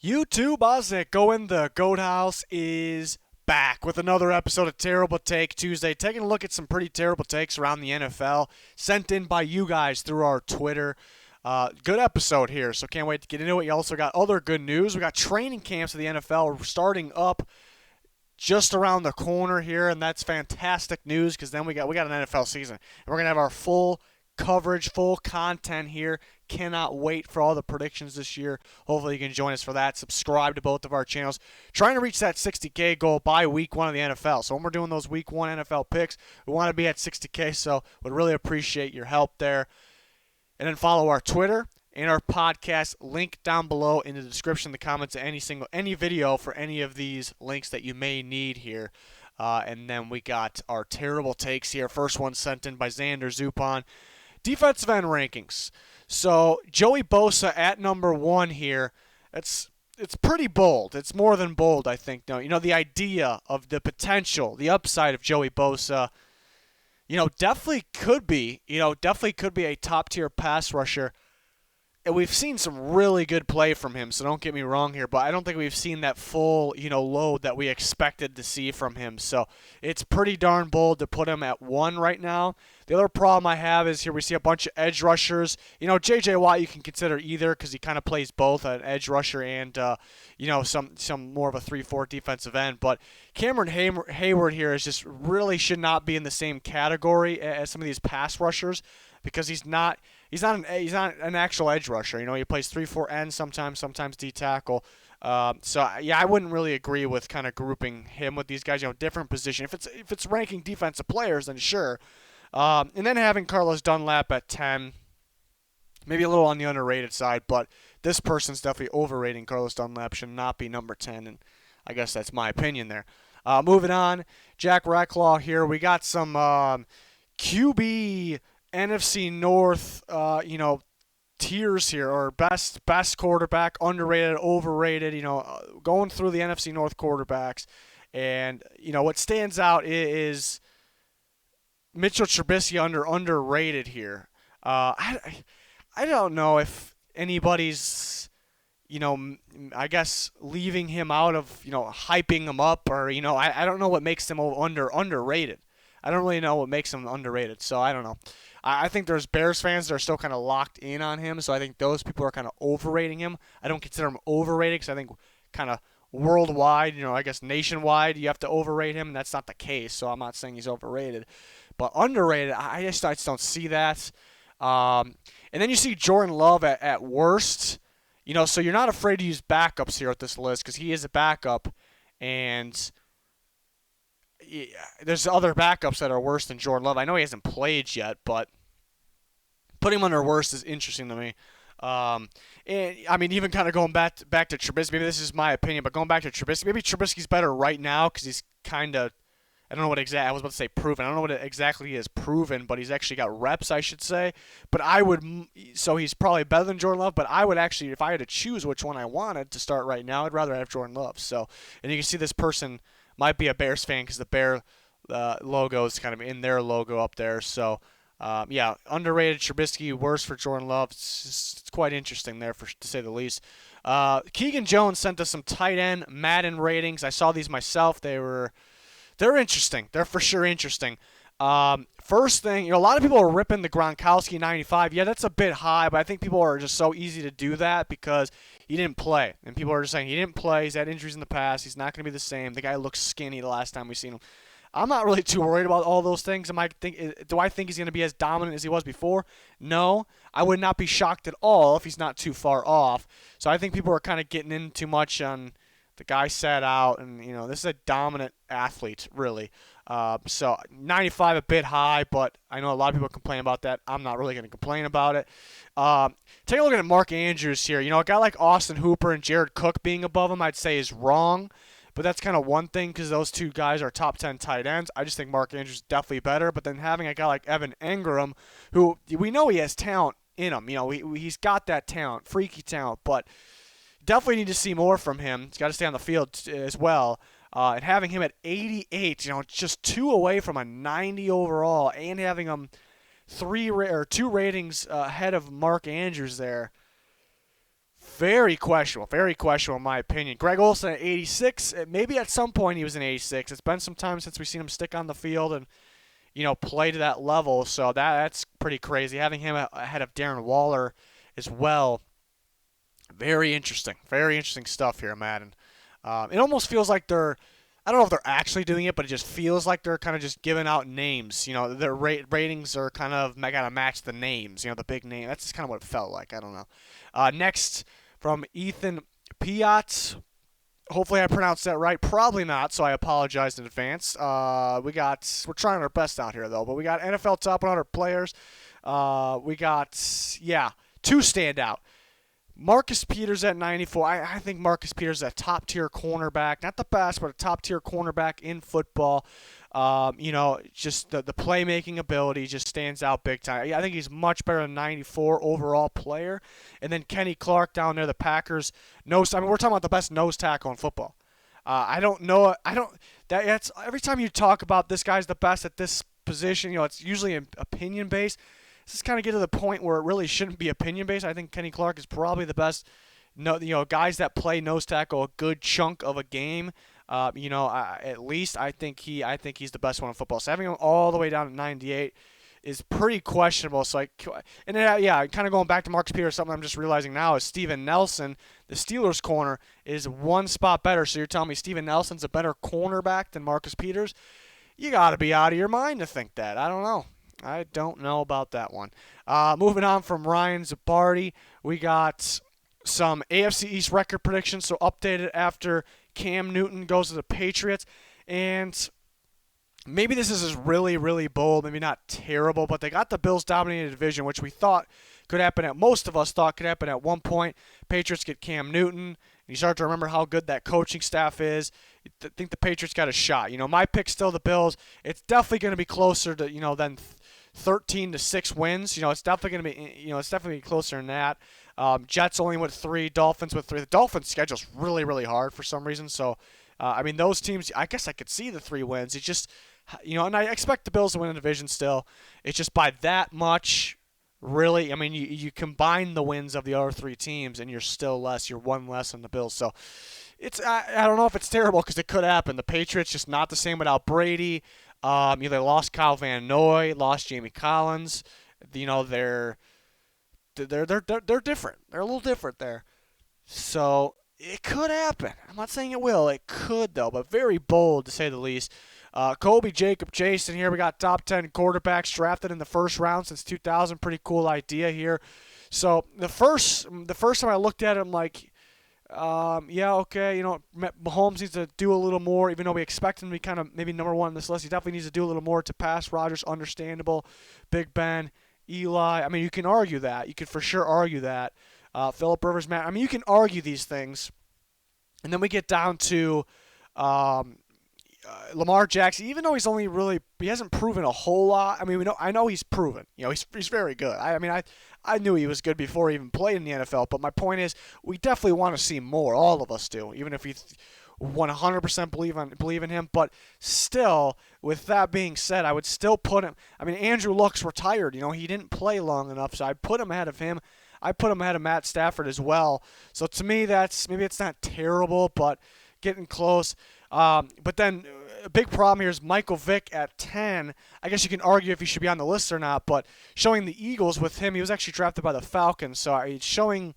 YouTube, Bosa, Going the Goat House is back with another episode of Terrible Take Tuesday, taking a look at some pretty terrible takes around the NFL sent in by you guys through our Twitter. Good episode here, so can't wait to get into it. You also got other good news. We got training camps of the NFL starting up just around the corner here, and that's fantastic news because then we got an NFL season, and we're gonna have our full coverage, full content here. Cannot wait for all the predictions this year. Hopefully you can join us for that. Subscribe to both of our channels. Trying to reach that 60K goal by week one of the NFL. So when we're doing those week one NFL picks, we want to be at 60K, so would really appreciate your help there. And then follow our Twitter and our podcast link down below in the description, the comments, any video for any of these links that you may need here. And then we got our terrible takes here. First one sent in by Xander Zupon. Defensive end rankings. So Joey Bosa at number 1 here. It's pretty bold. It's more than bold, I think. No, the idea of the potential, the upside of Joey Bosa, definitely could be a top tier pass rusher. And we've seen some really good play from him, so don't get me wrong here, but I don't think we've seen that full, load that we expected to see from him. So it's pretty darn bold to put him at 1 right now. The other problem I have is here we see a bunch of edge rushers. J.J. Watt you can consider either because he kind of plays both, an edge rusher and, some more of a 3-4 defensive end. But Cameron Hayward here is just really should not be in the same category as some of these pass rushers because he's not an actual edge rusher. He plays 3-4 end sometimes D tackle. I wouldn't really agree with kind of grouping him with these guys. Different position. If it's ranking defensive players, then sure. And then having Carlos Dunlap at 10, maybe a little on the underrated side, but this person's definitely overrating Carlos Dunlap. Should not be number 10, and I guess that's my opinion there. Moving on, Jack Racklaw here. We got some QB NFC North, tiers here, or best quarterback, underrated, overrated, going through the NFC North quarterbacks. And, what stands out is Mitchell Trubisky underrated here. I don't know if anybody's, I guess leaving him out of, hyping him up or, I don't know what makes him underrated. I don't really know what makes him underrated, so I don't know. I think there's Bears fans that are still kind of locked in on him, so I think those people are kind of overrating him. I don't consider him overrated because I think kind of worldwide, I guess nationwide, you have to overrate him, and that's not the case, so I'm not saying he's overrated. But underrated, I just don't see that. And then you see Jordan Love at worst, so you're not afraid to use backups here at this list because he is a backup, and there's other backups that are worse than Jordan Love. I know he hasn't played yet, but putting him under worst is interesting to me. And I mean, even kind of going back to Trubisky, maybe this is my opinion, but going back to Trubisky, maybe Trubisky's better right now because he's kind of, I don't know what exactly, I was about to say proven. I don't know what exactly he has proven, but he's actually got reps, I should say. But so he's probably better than Jordan Love, but I would actually, if I had to choose which one I wanted to start right now, I'd rather have Jordan Love. So, and you can see this person might be a Bears fan because the Bear logo is kind of in their logo up there. So, underrated Trubisky, worse for Jordan Love. It's quite interesting there, to say the least. Keegan Jones sent us some tight end Madden ratings. I saw these myself. They're interesting. They're for sure interesting. First thing, a lot of people are ripping the Gronkowski 95. Yeah, that's a bit high, but I think people are just so easy to do that because he didn't play. And people are just saying he didn't play. He's had injuries in the past. He's not going to be the same. The guy looks skinny the last time we've seen him. I'm not really too worried about all those things. Do I think he's going to be as dominant as he was before? No. I would not be shocked at all if he's not too far off. So I think people are kind of getting in too much on the guy sat out, and, this is a dominant athlete, really. So 95 a bit high, but I know a lot of people complain about that. I'm not really going to complain about it. Take a look at Mark Andrews here. A guy like Austin Hooper and Jared Cook being above him, I'd say is wrong. But that's kind of one thing because those two guys are top 10 tight ends. I just think Mark Andrews is definitely better. But then having a guy like Evan Engram, who we know he has talent in him. He's got that talent, freaky talent. But definitely need to see more from him. He's got to stay on the field as well. And having him at 88, just 2 away from a 90 overall, and having him 2 ratings ahead of Mark Andrews there. Very questionable in my opinion. Greg Olsen at 86. Maybe at some point he was an 86. It's been some time since we've seen him stick on the field and play to that level. So that's pretty crazy. Having him ahead of Darren Waller as well. Very interesting. Very interesting stuff here, Madden. It almost feels like I don't know if they're actually doing it, but it just feels like they're kind of just giving out names. Their ratings are kind of gotta match the names. The big name. That's just kind of what it felt like. I don't know. Next from Ethan Piat. Hopefully I pronounced that right. Probably not, so I apologize in advance. We're trying our best out here though. But we got NFL top 100 players. We got two stand out. Marcus Peters at 94. I think Marcus Peters is a top-tier cornerback. Not the best, but a top-tier cornerback in football. Just the playmaking ability just stands out big time. I think he's much better than 94 overall player. And then Kenny Clark down there, the Packers. We're talking about the best nose tackle in football. I don't know. That's every time you talk about this guy's the best at this position, it's usually opinion-based. This is kind of get to the point where it really shouldn't be opinion-based. I think Kenny Clark is probably the best. Guys that play nose tackle a good chunk of a game. At least I think he's the best one in football. So having him all the way down at 98 is pretty questionable. So kind of going back to Marcus Peters, something I'm just realizing now is Steven Nelson, the Steelers corner, is one spot better. So you're telling me Steven Nelson's a better cornerback than Marcus Peters? You got to be out of your mind to think that. I don't know. I don't know about that one. Moving on from Ryan Zabardi, we got some AFC East record predictions, so updated after Cam Newton goes to the Patriots. And maybe this is really, really bold, maybe not terrible, but they got the Bills dominating the division, which we thought could happen most of us thought could happen at one point. Patriots get Cam Newton. You start to remember how good that coaching staff is. I think the Patriots got a shot. My pick's still the Bills. It's definitely going to be closer to, than 13 to 6 wins. It's definitely going to be, it's definitely closer than that. Jets only with 3, Dolphins with 3. The Dolphins' schedule's really, really hard for some reason. So, those teams, I guess I could see the 3 wins. It's just, and I expect the Bills to win the division still. It's just by that much, really. You combine the wins of the other 3 teams, and you're still less. You're one less than the Bills. So, I don't know if it's terrible because it could happen. The Patriots just not the same without Brady. They lost Kyle Van Noy, lost Jamie Collins. They're different. They're a little different there. So it could happen. I'm not saying it will. It could though, but very bold to say the least. Kobe, Jacob, Jason here. We got top 10 quarterbacks drafted in the first round since 2000. Pretty cool idea here. So the first time I looked at it, I'm like, okay, Mahomes needs to do a little more, even though we expect him to be kind of maybe number 1 on this list. He definitely needs to do a little more to pass Rodgers. Understandable. Big Ben, Eli. You can argue that. You can for sure argue that. Phillip Rivers, Matt. You can argue these things. And then we get down to Lamar Jackson. Even though he hasn't proven a whole lot. I know he's proven. He's very good. I knew he was good before he even played in the NFL. But my point is, we definitely want to see more. All of us do. Even if we 100% believe in him. But still, with that being said, I would still put him. Andrew Luck's retired. He didn't play long enough, so I'd put him ahead of him. I put him ahead of Matt Stafford as well. So to me, maybe it's not terrible, but getting close. But then a big problem here is Michael Vick at 10. I guess you can argue if he should be on the list or not, but showing the Eagles with him, he was actually drafted by the Falcons. So it's showing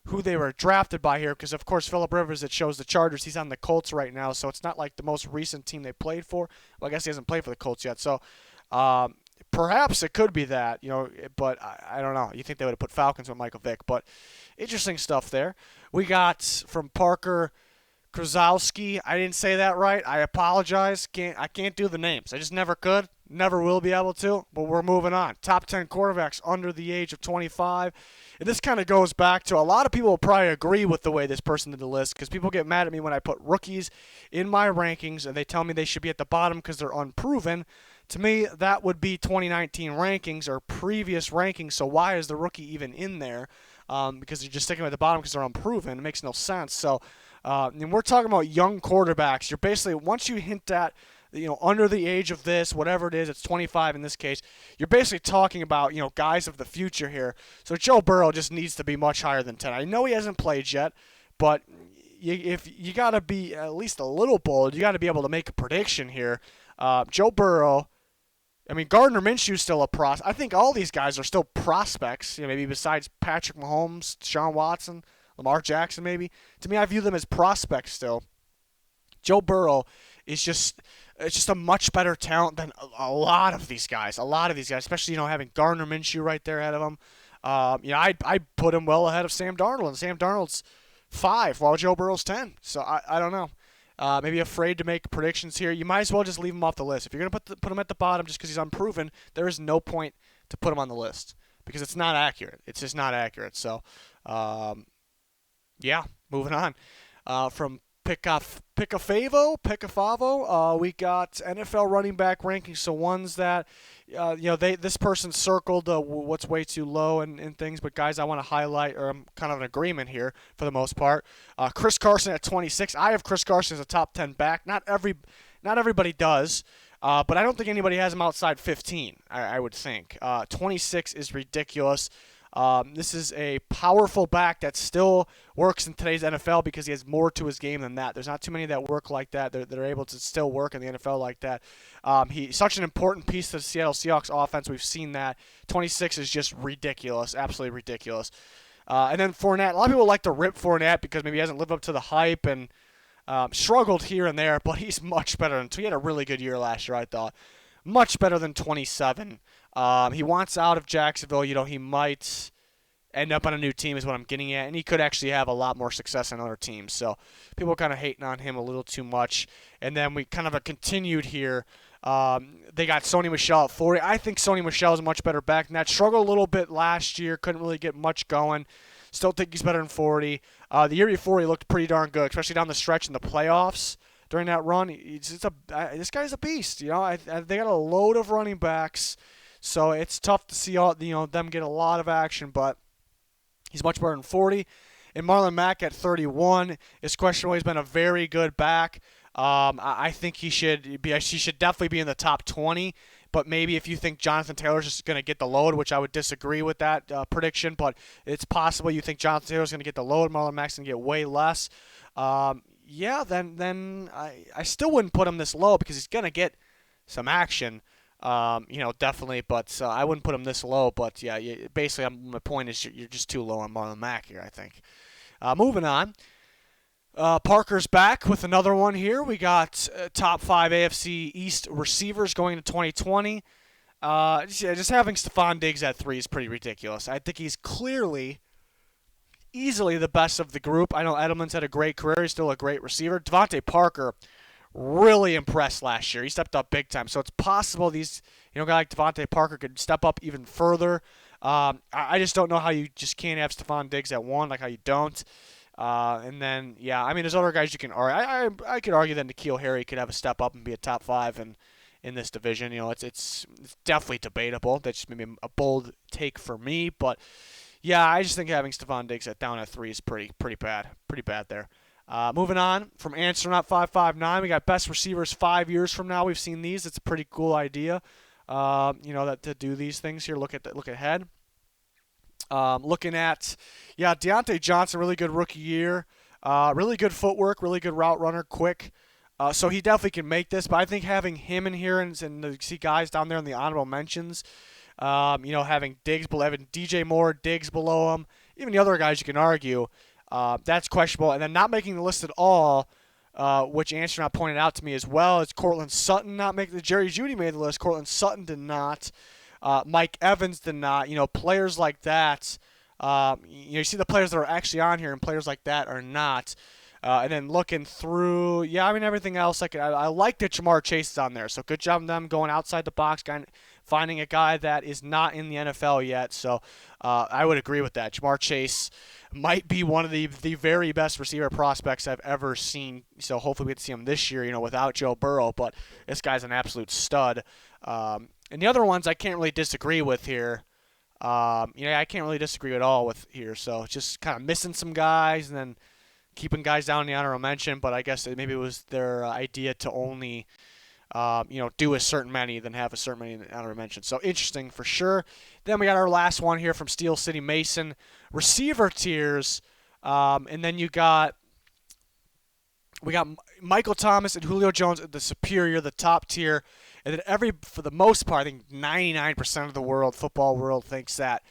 who they were drafted by here because, of course, Phillip Rivers, it shows the Chargers. He's on the Colts right now, so it's not like the most recent team they played for. Well, I guess he hasn't played for the Colts yet. So perhaps it could be that, but I don't know. You think they would have put Falcons with Michael Vick, but interesting stuff there. We got from Parker Krasowski. I didn't say that right. I apologize. I can't do the names. I just never could. Never will be able to. But we're moving on. Top 10 quarterbacks under the age of 25. And this kind of goes back to a lot of people will probably agree with the way this person did the list because people get mad at me when I put rookies in my rankings and they tell me they should be at the bottom because they're unproven. To me, that would be 2019 rankings or previous rankings. So why is the rookie even in there? Because you're just sticking at the bottom because they're unproven. It makes no sense. So and we're talking about young quarterbacks. You're basically, once you hit that under the age of this, whatever it is, it's 25 in this case. You're basically talking about, guys of the future here. So Joe Burrow just needs to be much higher than 10. I know he hasn't played yet, but if you got to be at least a little bold, you got to be able to make a prediction here. Joe Burrow, I mean, Gardner Minshew's still a prospect. I think all these guys are still prospects, maybe besides Patrick Mahomes, Deshaun Watson, Lamar Jackson maybe. To me, I view them as prospects still. Joe Burrow is just a much better talent than a lot of these guys. A lot of these guys, especially having Gardner Minshew right there ahead of him. I'd put him well ahead of Sam Darnold, and Sam Darnold's 5 while Joe Burrow's 10. So I don't know. Maybe afraid to make predictions here. You might as well just leave him off the list. If you're going to put him at the bottom just because he's unproven, there is no point to put him on the list because it's not accurate. It's just not accurate. So, moving on. From Pickafavo, we got NFL running back rankings. So ones that, this person circled what's way too low and things, but guys I want to highlight, or I'm kind of in agreement here for the most part. Chris Carson at 26. I have Chris Carson as a top 10 back. Not everybody does, but I don't think anybody has him outside 15, I would think. 26 is ridiculous. This is a powerful back that still works in today's NFL because he has more to his game than that. There's not too many that work like that. They're able to still work in the NFL like that. He's such an important piece to the Seattle Seahawks offense. We've seen that. 26 is just ridiculous, absolutely ridiculous. And then Fournette. A lot of people like to rip Fournette because maybe he hasn't lived up to the hype and struggled here and there, but he's much better. He had a really good year last year, I thought. Much better than 27. He wants out of Jacksonville. He might end up on a new team is what I'm getting at, and he could actually have a lot more success on other teams. So people are kind of hating on him a little too much. And then we kind of continued here. They got Sony Michel at 40. I think Sony Michel is a much better back than that. Struggled a little bit last year. Couldn't really get much going. Still think he's better than 40. The year before, he looked pretty darn good, especially down the stretch in the playoffs. During that run, this guy's a beast. They got a load of running backs, so it's tough to see them get a lot of action. But he's much better than 40. And Marlon Mack at 31 is questionable. He's been a very good back. I think he should definitely be in the top 20. But maybe if you think Jonathan Taylor's just going to get the load, which I would disagree with that prediction, but it's possible you think Jonathan Taylor's going to get the load, Marlon Mack's going to get way less. Then I still wouldn't put him this low because he's going to get some action, definitely. But I wouuld not put him this low. But, basically my point is you're just too low on Marlon Mack here, I think. Moving on. Parker's back with another one here. We got top 5 AFC East receivers going into 2020. Just having Stephon Diggs at 3 is pretty ridiculous. I think he's easily the best of the group. I know Edelman's had a great career. He's still a great receiver. Devontae Parker really impressed last year. He stepped up big time. So it's possible these, a guy like Devontae Parker could step up even further. I just don't know how you just can't have Stephon Diggs at 1, like how you don't. And then, there's other guys you can argue. I could argue that N'Keal Harry could have a step up and be a top 5 in this division. It's definitely debatable. That's just maybe a bold take for me, but yeah, I just think having Stephon Diggs down at 3 is pretty bad. Pretty bad there. Moving on from Answernaut 559, we got best receivers 5 years from now. We've seen these. It's a pretty cool idea. That to do these things here. Look ahead. Looking at, Deontay Johnson, really good rookie year. Really good footwork, really good route runner, quick. So he definitely can make this. But I think having him in here and see guys down there in the honorable mentions. Having Diggs below, having DJ Moore, Diggs below him, even the other guys you can argue, that's questionable. And then not making the list at all, which Answernaut pointed out to me as well, is Cortland Sutton not making the Jerry Jeudy made the list. Cortland Sutton did not. Mike Evans did not. Players like that. You see the players that are actually on here, and players like that are not. And then looking through, everything else. I like that Jamar Chase is on there. So good job on them going outside the box, finding a guy that is not in the NFL yet. So I would agree with that. Jamar Chase might be one of the very best receiver prospects I've ever seen. So hopefully we get to see him this year, without Joe Burrow. But this guy's an absolute stud. And the other ones I can't really disagree with here. I can't really disagree at all with here. So just kind of missing some guys and then keeping guys down in the honorable mention. But I guess maybe it was their idea to only do a certain many, then have a certain many honorable mention. So interesting for sure. Then we got our last one here from Steel City Mason, receiver tiers, and then we got Michael Thomas and Julio Jones at the superior, the top tier, and then for the most part, I think 99% of the football world thinks that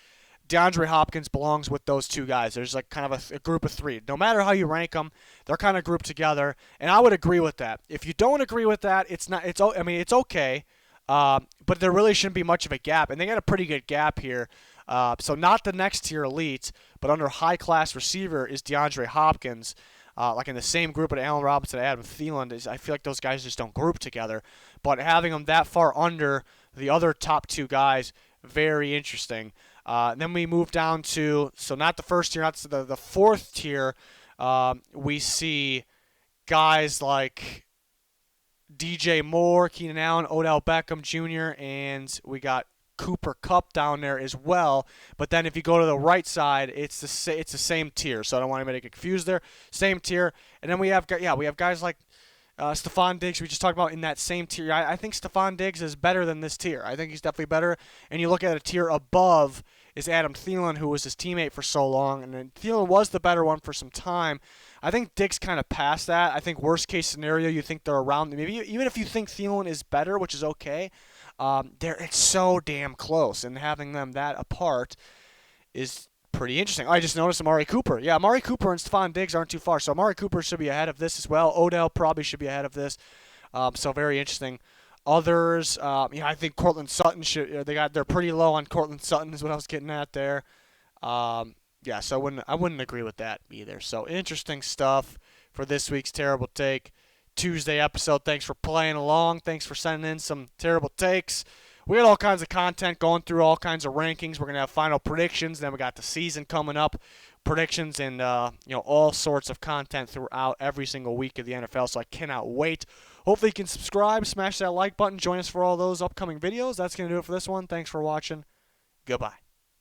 DeAndre Hopkins belongs with those two guys. There's like kind of a group of three. No matter how you rank them, they're kind of grouped together, and I would agree with that. If you don't agree with that, it's okay, but there really shouldn't be much of a gap, and they got a pretty good gap here. So not the next tier elite, but under high class receiver is DeAndre Hopkins. Like in the same group with Allen Robinson and Adam Thielen, I feel like those guys just don't group together. But having them that far under the other top two guys, very interesting. Then we move down to, so not the first tier, not the fourth tier. We see guys like DJ Moore, Keenan Allen, Odell Beckham Jr., and we got Cooper Kupp down there as well. But then if you go to the right side, it's the same tier. So I don't want anybody to get confused there. Same tier. And then we have guys like Stephon Diggs, we just talked about in that same tier. I think Stephon Diggs is better than this tier. I think he's definitely better. And you look at a tier above is Adam Thielen, who was his teammate for so long. And then Thielen was the better one for some time. I think Diggs kind of passed that. I think worst case scenario, you think they're around. Maybe even if you think Thielen is better, which is okay, it's so damn close. And having them that apart is pretty interesting. I just noticed Amari Cooper. Yeah, Amari Cooper and Stephon Diggs aren't too far. So Amari Cooper should be ahead of this as well. Odell probably should be ahead of this. So very interesting. Others, I think Cortland Sutton should. They're pretty low on Cortland Sutton is what I was getting at there. So I wouldn't agree with that either. So interesting stuff for this week's Terrible Take Tuesday episode. Thanks for playing along. Thanks for sending in some terrible takes. We got all kinds of content going through all kinds of rankings. We're going to have final predictions. Then we got the season coming up, predictions, and all sorts of content throughout every single week of the NFL. So I cannot wait. Hopefully you can subscribe, smash that like button, join us for all those upcoming videos. That's going to do it for this one. Thanks for watching. Goodbye.